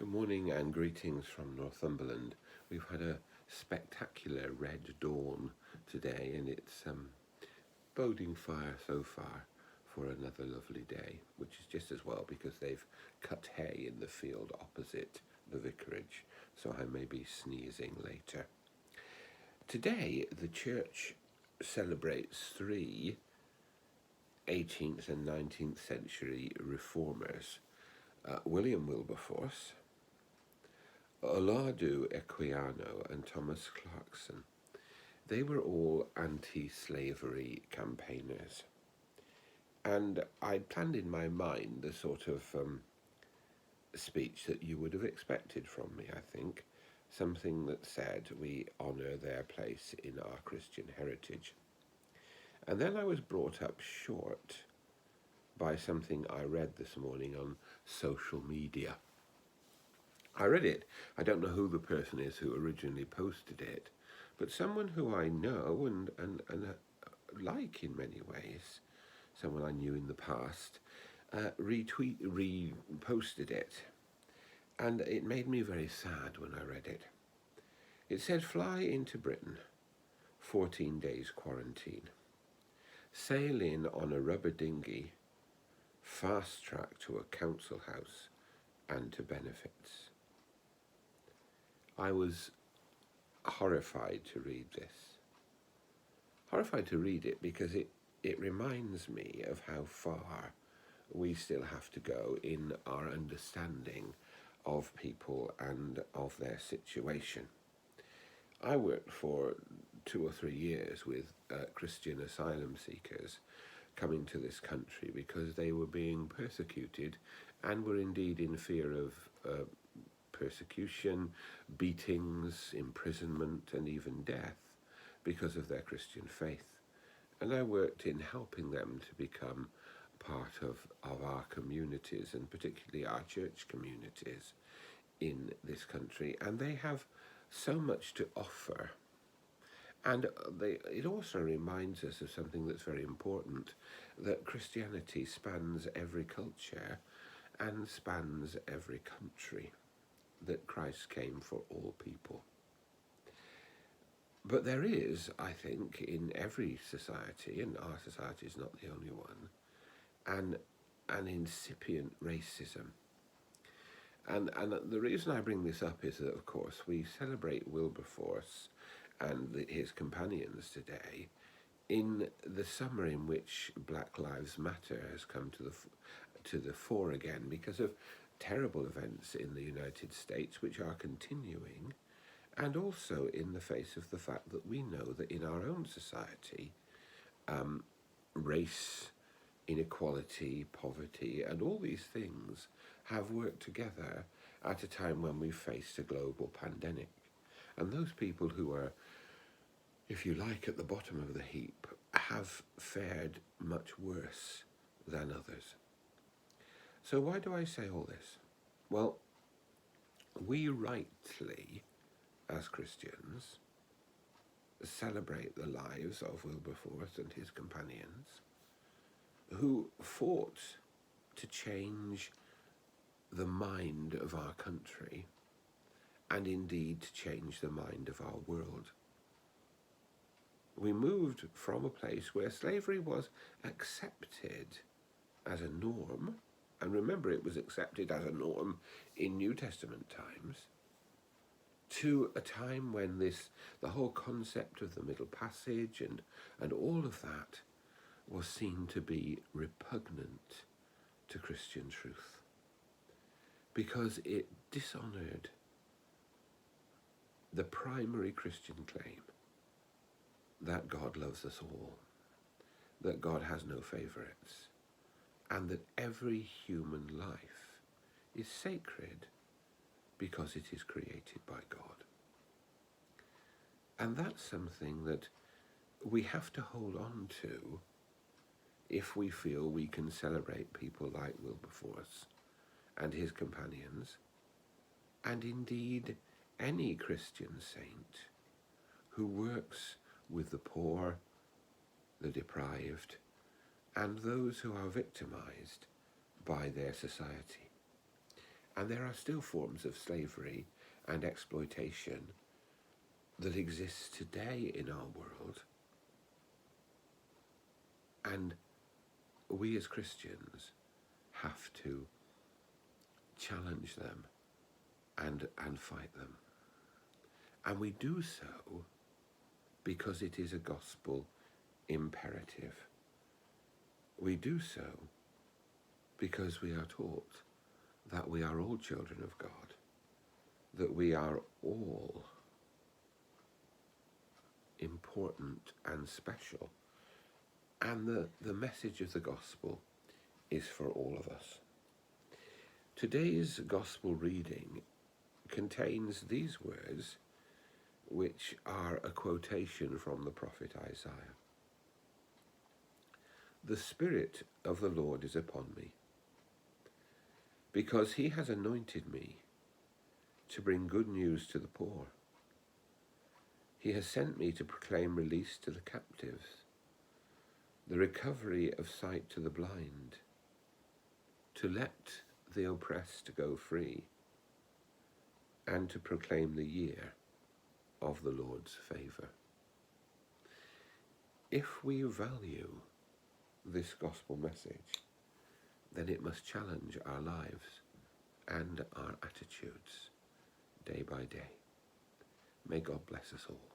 Good morning and greetings from Northumberland. We've had a spectacular red dawn today, and it's boding fire so far for another lovely day, which is just as well because they've cut hay in the field opposite the vicarage, so I may be sneezing later. Today, the church celebrates three 18th and 19th century reformers, William Wilberforce, Olaudah Equiano and Thomas Clarkson. They were all anti-slavery campaigners. And I planned in my mind the sort of speech that you would have expected from me, I think. Something that said we honour their place in our Christian heritage. And then I was brought up short by something I read this morning on social media. I read it. I don't know who the person is who originally posted it, but someone who I know and like in many ways, someone I knew in the past, reposted it. And it made me very sad when I read it. It said, "Fly into Britain, 14 days quarantine. Sail in on a rubber dinghy, fast track to a council house and to benefits." I was horrified to read this. Horrified to read it because it reminds me of how far we still have to go in our understanding of people and of their situation. I worked for 2 or 3 years with Christian asylum seekers coming to this country because they were being persecuted and were indeed in fear of persecution, beatings, imprisonment, and even death because of their Christian faith. And I worked in helping them to become part of our communities, and particularly our church communities in this country. And they have so much to offer. And it also reminds us of something that's very important, that Christianity spans every culture and spans every country, that Christ came for all people. But there is, I think, in every society, and our society is not the only one, an incipient racism. And the reason I bring this up is that, of course, we celebrate Wilberforce and his companions today in the summer in which Black Lives Matter has come to the fore again because of terrible events in the United States which are continuing, and also in the face of the fact that we know that in our own society, race, inequality, poverty, and all these things have worked together at a time when we've faced a global pandemic. And those people who are, if you like, at the bottom of the heap have fared much worse than others. So why do I say all this? Well, we rightly, as Christians, celebrate the lives of Wilberforce and his companions who fought to change the mind of our country and indeed to change the mind of our world. We moved from a place where slavery was accepted as a norm, and remember, it was accepted as a norm in New Testament times, to a time when the whole concept of the Middle Passage and all of that was seen to be repugnant to Christian truth, because it dishonoured the primary Christian claim that God loves us all, that God has no favourites, and that every human life is sacred because it is created by God. And that's something that we have to hold on to if we feel we can celebrate people like Wilberforce and his companions, and indeed any Christian saint who works with the poor, the deprived, and those who are victimized by their society. And there are still forms of slavery and exploitation that exist today in our world. And we as Christians have to challenge them and fight them. And we do so because it is a gospel imperative. We do so because we are taught that we are all children of God, that we are all important and special. And the message of the gospel is for all of us. Today's gospel reading contains these words, which are a quotation from the prophet Isaiah. The Spirit of the Lord is upon me, because he has anointed me to bring good news to the poor. He has sent me to proclaim release to the captives, the recovery of sight to the blind, to let the oppressed go free, and to proclaim the year of the Lord's favour. If we value this gospel message, then it must challenge our lives and our attitudes day by day. May God bless us all.